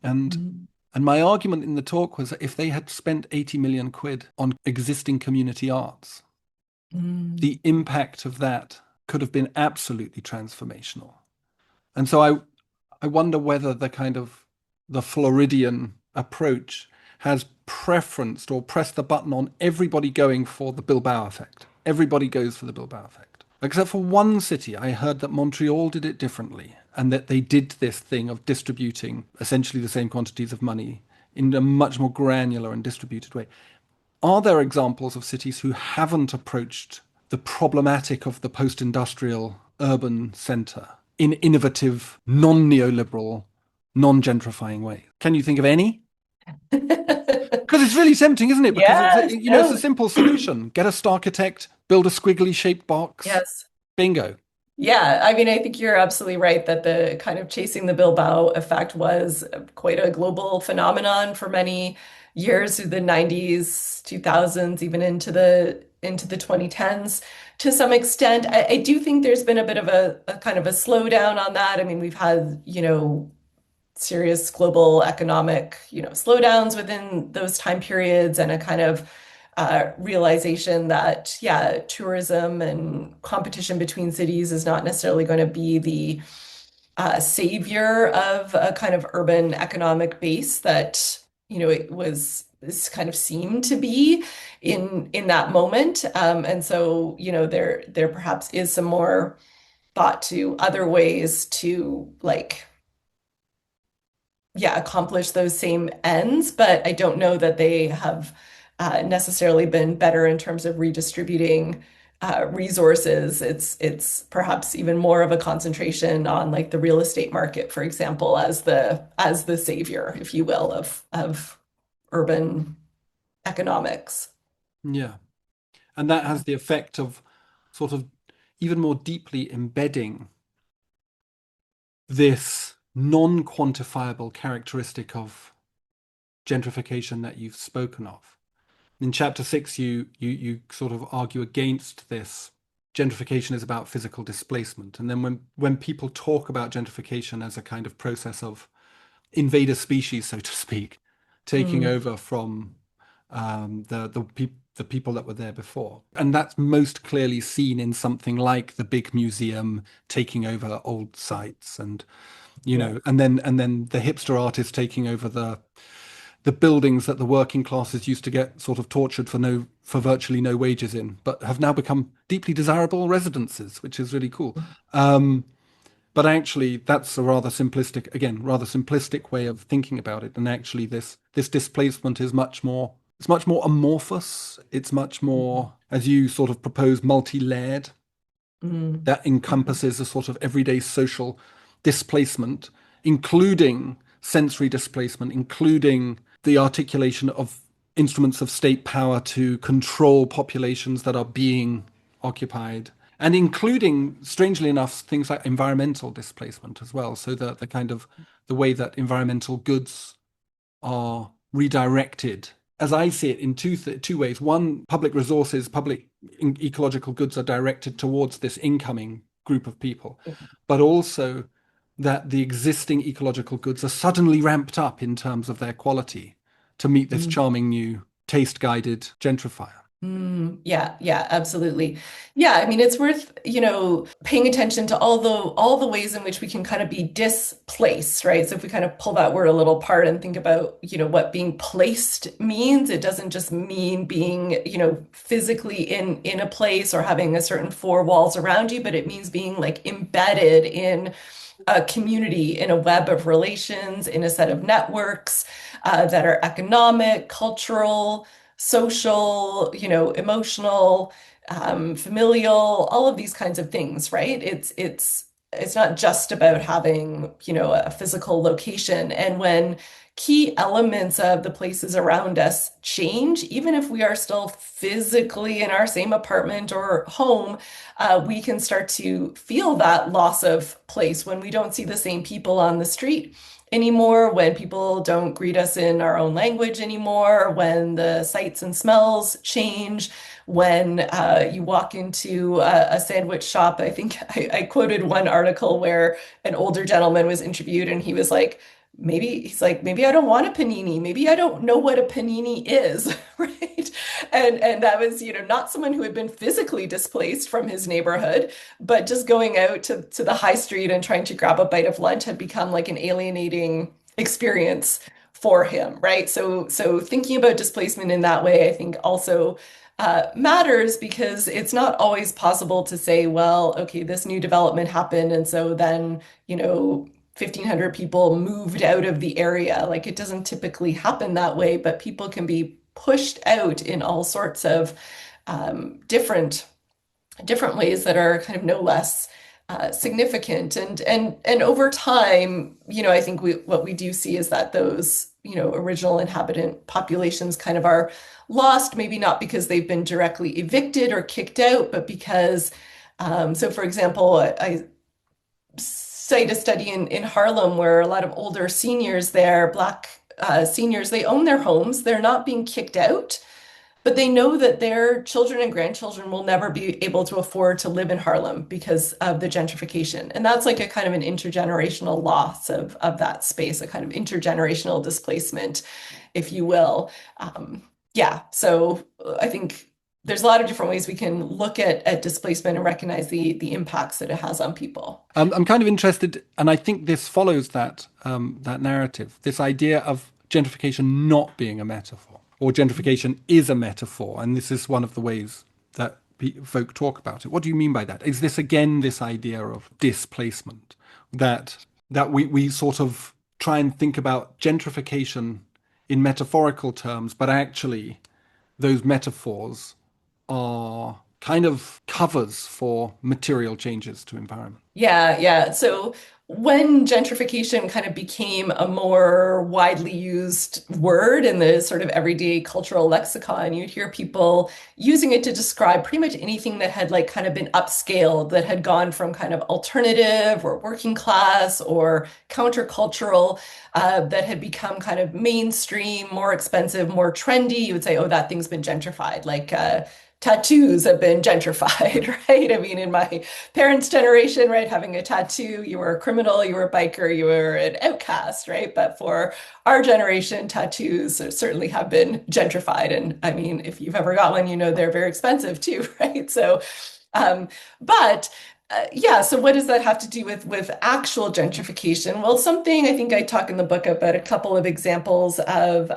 And my argument in the talk was that if they had spent 80 million quid on existing community arts, the impact of that could have been absolutely transformational. And so I wonder whether the Floridian approach has preferenced or pressed the button on everybody going for the Bilbao effect. Everybody goes for the Bilbao effect. Except for one city, I heard that Montreal did it differently, and that they did this thing of distributing essentially the same quantities of money in a much more granular and distributed way. Are there examples of cities who haven't approached the problematic of the post-industrial urban centre in innovative, non-neoliberal, non-gentrifying ways? Can you think of any? Because it's really tempting, isn't it? Because it's a simple solution. Get a starchitect, build a squiggly shaped box. Yes. Bingo. Yeah, I mean, I think you're absolutely right that the kind of chasing the Bilbao effect was quite a global phenomenon for many years through the 90s, 2000s, even into the 2010s to some extent. I do think there's been a bit of a kind of a slowdown on that. I mean, we've had, serious global economic, slowdowns within those time periods, and a kind of realization that, tourism and competition between cities is not necessarily going to be the savior of a kind of urban economic base that, this kind of seemed to be in that moment. And so, there perhaps is some more thought to other ways to accomplish those same ends, but I don't know that they have necessarily been better in terms of redistributing resources. It's perhaps even more of a concentration on like the real estate market, for example, as the savior, if you will, of urban economics. Yeah. And that has the effect of sort of even more deeply embedding this non-quantifiable characteristic of gentrification that you've spoken of. In chapter 6, you sort of argue against this. Gentrification is about physical displacement. And then when people talk about gentrification as a kind of process of invader species, so to speak, taking over from the people that were there before. And that's most clearly seen in something like the big museum taking over old sites and, you know, and then the hipster artist taking over the buildings that the working classes used to get sort of tortured for virtually no wages in, but have now become deeply desirable residences, which is really cool. But actually, that's a rather simplistic way of thinking about it. And actually, this displacement is much more amorphous. It's much more, as you sort of propose, multi-layered. That encompasses a sort of everyday social displacement, including sensory displacement, including the articulation of instruments of state power to control populations that are being occupied, and including, strangely enough, things like environmental displacement as well. So that the kind of the way that environmental goods are redirected, as I see it, in two ways. One, public resources, public ecological goods are directed towards this incoming group of people, but also that the existing ecological goods are suddenly ramped up in terms of their quality to meet this charming new taste-guided gentrifier. Yeah, absolutely. Yeah, I mean, it's worth, paying attention to all the ways in which we can kind of be displaced, right? So if we kind of pull that word a little apart and think about, what being placed means, it doesn't just mean being, physically in a place or having a certain four walls around you, but it means being like embedded in a community, in a web of relations, in a set of networks that are economic, cultural, social, emotional, familial, all of these kinds of things, right? It's not just about having, a physical location. And when key elements of the places around us change, even if we are still physically in our same apartment or home, we can start to feel that loss of place when we don't see the same people on the street anymore, when people don't greet us in our own language anymore, when the sights and smells change, when you walk into a sandwich shop. I think I quoted one article where an older gentleman was interviewed and he was like, maybe I don't want a panini. Maybe I don't know what a panini is, right? And that was, not someone who had been physically displaced from his neighborhood, but just going out to the high street and trying to grab a bite of lunch had become like an alienating experience for him, right? So thinking about displacement in that way, I think also matters, because it's not always possible to say, well, okay, this new development happened, and so then, 1,500 people moved out of the area. Like, it doesn't typically happen that way, but people can be pushed out in all sorts of different ways that are kind of no less significant. And over time, I think what we do see is that those, original inhabitant populations kind of are lost, maybe not because they've been directly evicted or kicked out, but because, so for example, I cite a study in Harlem where a lot of older seniors there, Black seniors, they own their homes. They're not being kicked out, but they know that their children and grandchildren will never be able to afford to live in Harlem because of the gentrification. And that's like a kind of an intergenerational loss of that space, a kind of intergenerational displacement, if you will. Yeah, so I think there's a lot of different ways we can look at displacement and recognize the impacts that it has on people. I'm kind of interested, and I think this follows that narrative, this idea of gentrification not being a metaphor, or gentrification is a metaphor, and this is one of the ways that folk talk about it. What do you mean by that? Is this again this idea of displacement, that we sort of try and think about gentrification in metaphorical terms, but actually those metaphors are kind of covers for material changes to environment. Yeah, yeah. So when gentrification kind of became a more widely used word in the sort of everyday cultural lexicon, you'd hear people using it to describe pretty much anything that had like kind of been upscaled, that had gone from kind of alternative or working class or countercultural, that had become kind of mainstream, more expensive, more trendy. You would say, oh, that thing's been gentrified. Like, tattoos have been gentrified, right? I mean, in my parents' generation, right, having a tattoo, you were a criminal, you were a biker, you were an outcast, right? But for our generation, tattoos certainly have been gentrified. And I mean, if you've ever got one, you know they're very expensive too, right? So, but yeah, so what does that have to do with actual gentrification? Well, something I think I talk in the book about a couple of examples of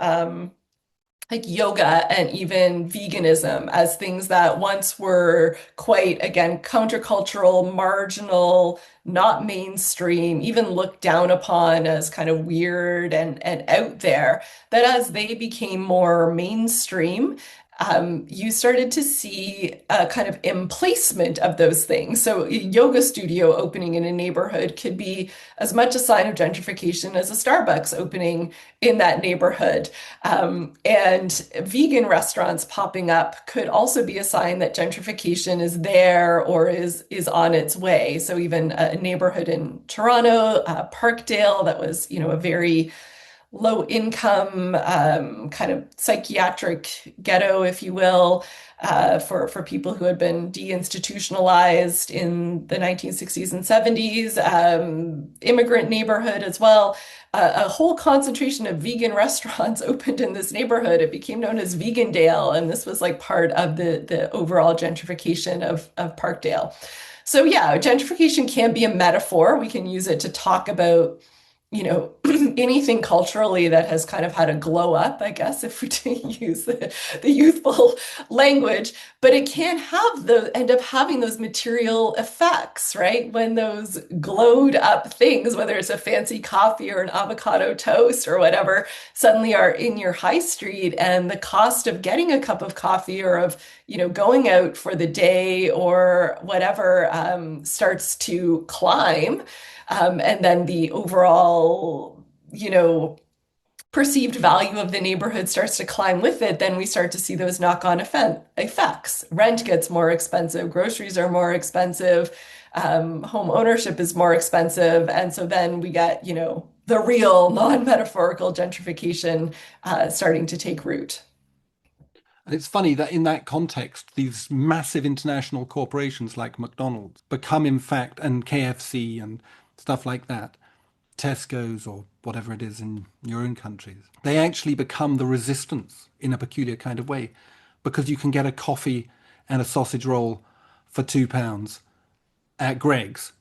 like yoga and even veganism as things that once were quite, again, countercultural, marginal, not mainstream, even looked down upon as kind of weird and out there, that as they became more mainstream, you started to see a kind of emplacement of those things. So, a yoga studio opening in a neighborhood could be as much a sign of gentrification as a Starbucks opening in that neighborhood. And vegan restaurants popping up could also be a sign that gentrification is there or is on its way. So, even a neighborhood in Toronto, Parkdale, that was, a very low income, kind of psychiatric ghetto, if you will, for people who had been deinstitutionalized in the 1960s and 70s, immigrant neighborhood as well. A whole concentration of vegan restaurants opened in this neighborhood. It became known as Vegandale, and this was like part of the overall gentrification of Parkdale. So yeah, gentrification can be a metaphor. We can use it to talk about anything culturally that has kind of had a glow up, I guess, if we use the youthful language, but it can end up having those material effects, right? When those glowed up things, whether it's a fancy coffee or an avocado toast or whatever, suddenly are in your high street, and the cost of getting a cup of coffee or of, going out for the day or whatever, starts to climb. And then the overall, perceived value of the neighborhood starts to climb with it, then we start to see those knock-on effects. Rent gets more expensive, groceries are more expensive, home ownership is more expensive. And so then we get, the real non-metaphorical gentrification starting to take root. And it's funny that in that context, these massive international corporations like McDonald's become, in fact, and KFC and stuff like that, Tesco's or whatever it is in your own countries, they actually become the resistance in a peculiar kind of way, because you can get a coffee and a sausage roll for £2 at Greggs,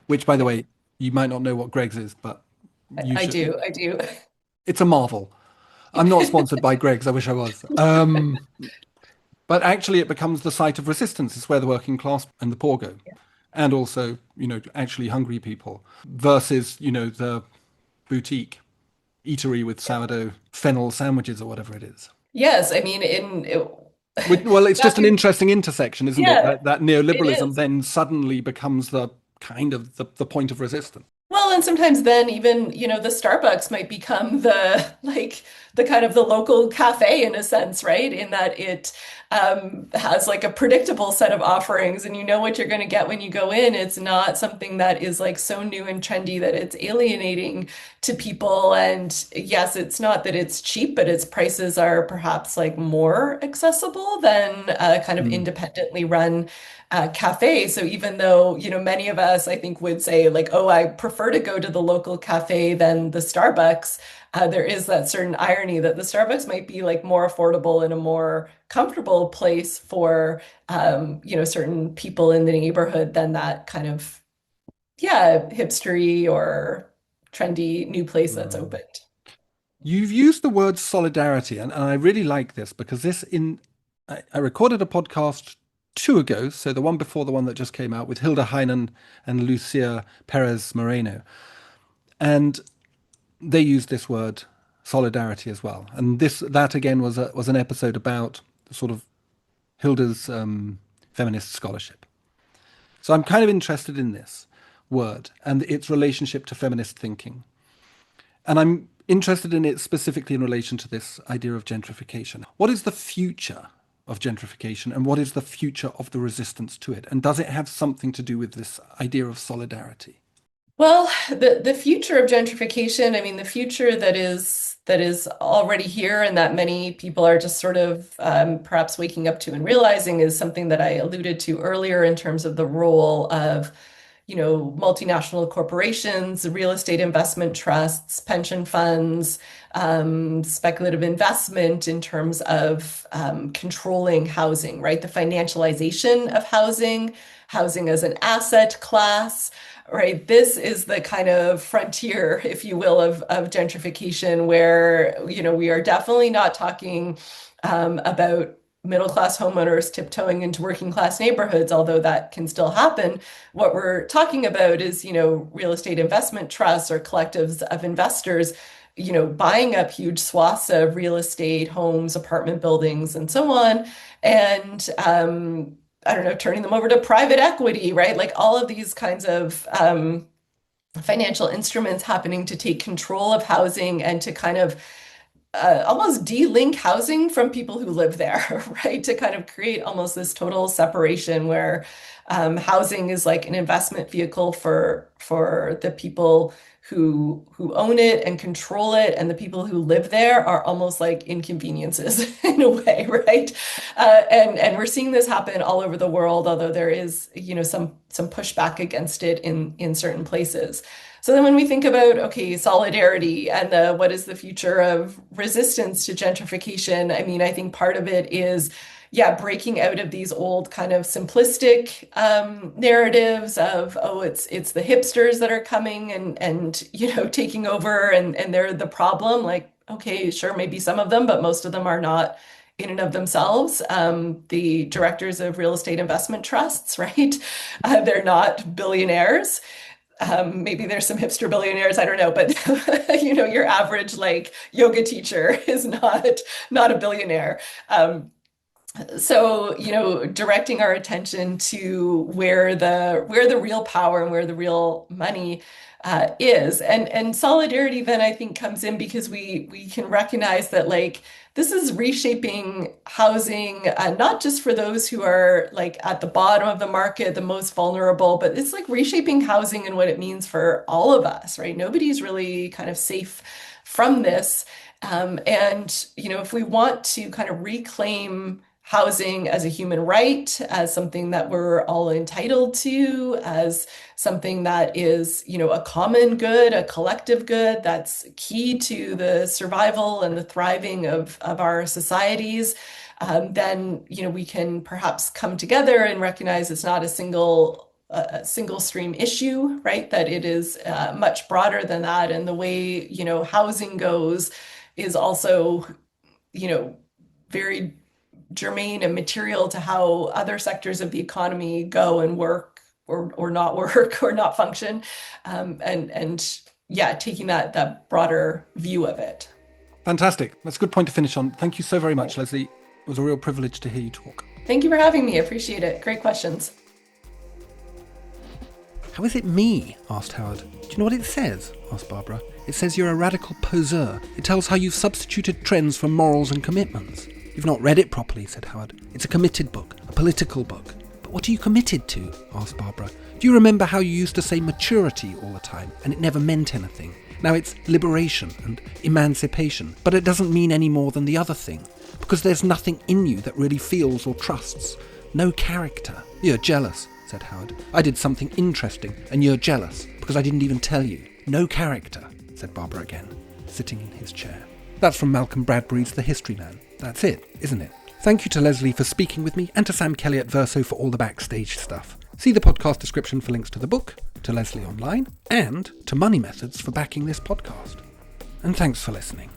which, by the way, you might not know what Greggs is, but you I should. I do. It's a marvel. I'm not sponsored by Greggs. I wish I was. But actually it becomes the site of resistance. It's where the working class and the poor go. Yeah. And also, actually hungry people versus, the boutique eatery with sourdough fennel sandwiches or whatever it is. Yes, I mean, Well, it's just an interesting intersection, isn't it? yeah, That it neoliberalism is. then suddenly becomes the kind of the point of resistance. Well, and sometimes then even, the Starbucks might become the kind of the local cafe in a sense, right? In that it has like a predictable set of offerings and you know what you're going to get when you go in. It's not something that is like so new and trendy that it's alienating to people. And yes, it's not that it's cheap, but its prices are perhaps like more accessible than a kind of Mm. independently run cafe. So even though, many of us, I think, would say like, oh, I prefer to go to the local cafe than the Starbucks, there is that certain irony that the Starbucks might be like more affordable and a more comfortable place for, certain people in the neighborhood than that kind of, yeah, hipstery or trendy new place that's Mm. opened. You've used the word solidarity, and I really like this because I recorded a podcast 2 ago, so the one before the one that just came out with Hilda Heinen and Lucia Perez Moreno. And they used this word solidarity as well. And that again was an episode about sort of Hilda's feminist scholarship. So I'm kind of interested in this word and its relationship to feminist thinking. And I'm interested in it specifically in relation to this idea of gentrification. What is the future of gentrification, and what is the future of the resistance to it? And does it have something to do with this idea of solidarity? Well, the future of gentrification, I mean, the future that is already here and that many people are just sort of perhaps waking up to and realizing is something that I alluded to earlier in terms of the role of, multinational corporations, real estate investment trusts, pension funds, speculative investment in terms of controlling housing, right? The financialization of housing, housing as an asset class. Right. This is the kind of frontier, if you will, of gentrification where, we are definitely not talking about middle-class homeowners tiptoeing into working-class neighborhoods, although that can still happen. What we're talking about is, real estate investment trusts or collectives of investors, buying up huge swaths of real estate, homes, apartment buildings, and so on. And I don't know, turning them over to private equity, right? Like all of these kinds of financial instruments happening to take control of housing and to kind of almost de-link housing from people who live there, right? To kind of create almost this total separation where housing is like an investment vehicle for the people who own it and control it, and the people who live there are almost like inconveniences in a way, right? And we're seeing this happen all over the world, although there is, some pushback against it in certain places. So then when we think about, okay, solidarity and what is the future of resistance to gentrification, I mean, I think part of it is breaking out of these old kind of simplistic narratives of, oh, it's the hipsters that are coming and taking over and they're the problem. Like, okay, sure, maybe some of them, but most of them are not in and of themselves. The directors of real estate investment trusts, right? They're not billionaires. Maybe there's some hipster billionaires, I don't know, but your average like yoga teacher is not a billionaire. So, directing our attention to where the real power and where the real money is. And solidarity then I think comes in because we can recognize that like this is reshaping housing, not just for those who are like at the bottom of the market, the most vulnerable, but it's like reshaping housing and what it means for all of us, right? Nobody's really kind of safe from this. And, if we want to kind of reclaim housing as a human right, as something that we're all entitled to, as something that is, a common good, a collective good that's key to the survival and the thriving of our societies, then, we can perhaps come together and recognize it's not a single stream issue, right? That it is much broader than that. And the way, housing goes is also, very germane and material to how other sectors of the economy go and work or not work or not function. Taking that broader view of it. Fantastic. That's a good point to finish on. Thank you so very much, Leslie. It was a real privilege to hear you talk. Thank you for having me. I appreciate it. Great questions. How is it me? Asked Howard. Do you know what it says? Asked Barbara. It says you're a radical poseur. It tells how you've substituted trends for morals and commitments. You've not read it properly, said Howard. It's a committed book, a political book. But what are you committed to? Asked Barbara. Do you remember how you used to say maturity all the time, and it never meant anything? Now it's liberation and emancipation, but it doesn't mean any more than the other thing, because there's nothing in you that really feels or trusts. No character. You're jealous, said Howard. I did something interesting, and you're jealous, because I didn't even tell you. No character, said Barbara again, sitting in his chair. That's from Malcolm Bradbury's The History Man. That's it, isn't it? Thank you to Leslie for speaking with me and to Sam Kelly at Verso for all the backstage stuff. See the podcast description for links to the book, to Leslie online, and to Money Methods for backing this podcast. And thanks for listening.